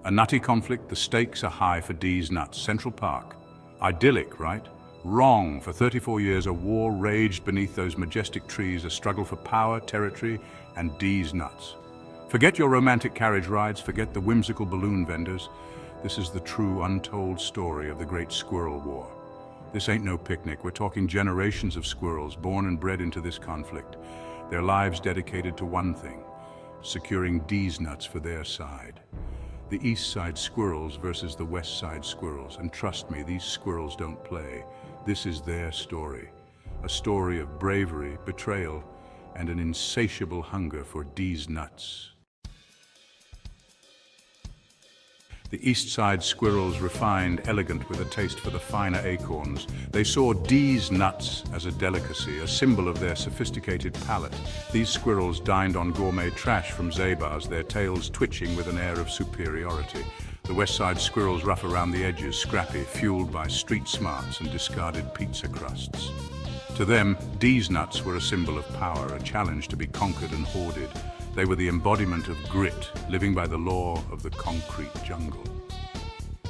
A nutty conflict, the stakes are high for Deez nuts. Central Park. Idyllic, right? Wrong. For 34 years, a war raged beneath those majestic trees, a struggle for power, territory, and Deez nuts. Forget your romantic carriage rides, forget the whimsical balloon vendors. This is the true, untold story of the Great Squirrel War. This ain't no picnic. We're talking generations of squirrels born and bred into this conflict. Their lives dedicated to one thing: securing Deez nuts for their side. The East Side Squirrels versus the West Side Squirrels. And trust me, these squirrels don't play. This is their story. A story of bravery, betrayal, and an insatiable hunger for Deez nuts. The East Side Squirrels, refined, elegant, with a taste for the finer acorns. They saw Deez nuts as a delicacy, a symbol of their sophisticated palate. These squirrels dined on gourmet trash from Zabar's, their tails twitching with an air of superiority. The West Side Squirrels, rough around the edges, scrappy, fueled by street smarts and discarded pizza crusts. To them, Deez nuts were a symbol of power, a challenge to be conquered and hoarded. They were the embodiment of grit, living by the law of the concrete jungle.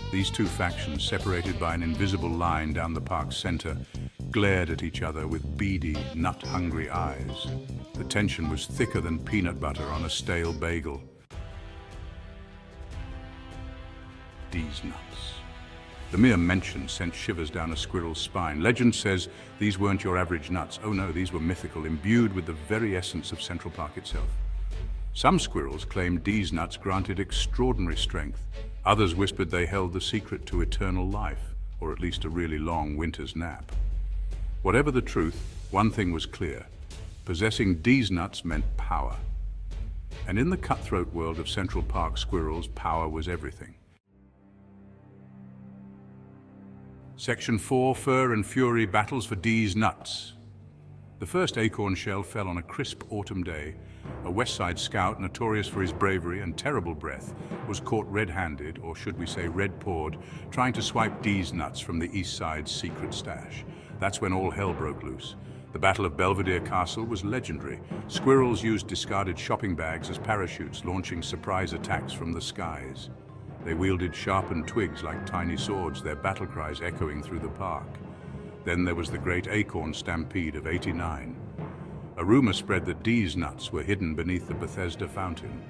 These two factions, separated by an invisible line down the park's center, glared at each other with beady, nut-hungry eyes. The tension was thicker than peanut butter on a stale bagel. Deez nuts. The mere mention sent shivers down a squirrel's spine. Legend says these weren't your average nuts. Oh no, these were mythical, imbued with the very essence of Central Park itself. Some squirrels claimed Deez nuts granted extraordinary strength. Others whispered they held the secret to eternal life, or at least a really long winter's nap. Whatever the truth, one thing was clear: possessing Deez nuts meant power. And in the cutthroat world of Central Park squirrels, power was everything. Section 4, Fur and Fury battles for Deez nuts. The first acorn shell fell on a crisp autumn day. A West Side scout, notorious for his bravery and terrible breath, was caught red-handed, or should we say red-pawed, trying to swipe Deez nuts from the East Side's secret stash. That's when all hell broke loose. The Battle of Belvedere Castle was legendary. Squirrels used discarded shopping bags as parachutes, launching surprise attacks from the skies. They wielded sharpened twigs like tiny swords, their battle cries echoing through the park. Then there was the Great Acorn Stampede of '89. A rumor spread that Deez nuts were hidden beneath the Bethesda fountain.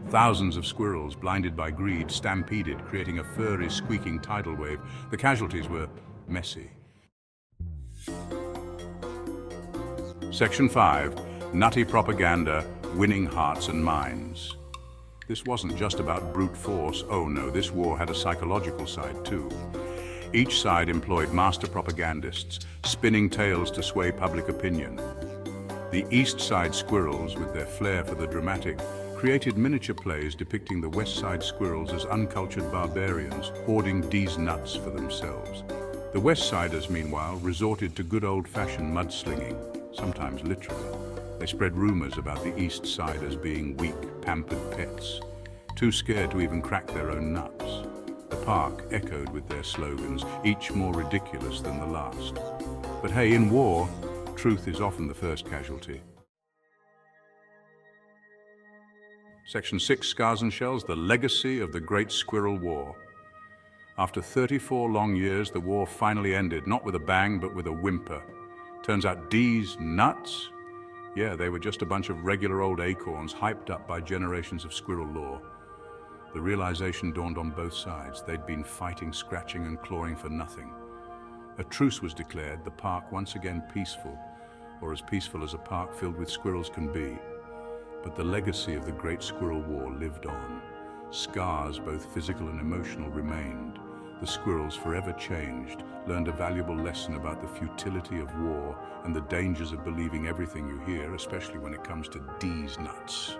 Thousands of squirrels, blinded by greed, stampeded, creating a furry, squeaking tidal wave. The casualties were messy. Section 5, Nutty Propaganda, Winning Hearts and Minds. This wasn't just about brute force. Oh no, this war had a psychological side too. Each side employed master propagandists, spinning tales to sway public opinion. The East Side Squirrels, with their flair for the dramatic, created miniature plays depicting the West Side Squirrels as uncultured barbarians, hoarding Deez nuts for themselves. The West Siders, meanwhile, resorted to good old-fashioned mudslinging, sometimes literally. They spread rumors about the East Siders being weak, pampered pets, too scared to even crack their own nuts. The park echoed with their slogans, each more ridiculous than the last. But hey, in war, truth is often the first casualty. Section 6, Scars and Shells, the legacy of the Great Squirrel War. After 34 long years, the war finally ended, not with a bang, but with a whimper. Turns out Deez nuts? Yeah, they were just a bunch of regular old acorns hyped up by generations of squirrel lore. The realization dawned on both sides. They'd been fighting, scratching, and clawing for nothing. A truce was declared, the park once again peaceful, or as peaceful as a park filled with squirrels can be. But the legacy of the Great Squirrel War lived on. Scars, both physical and emotional, remained. The squirrels, forever changed, learned a valuable lesson about the futility of war and the dangers of believing everything you hear, especially when it comes to Deez nuts.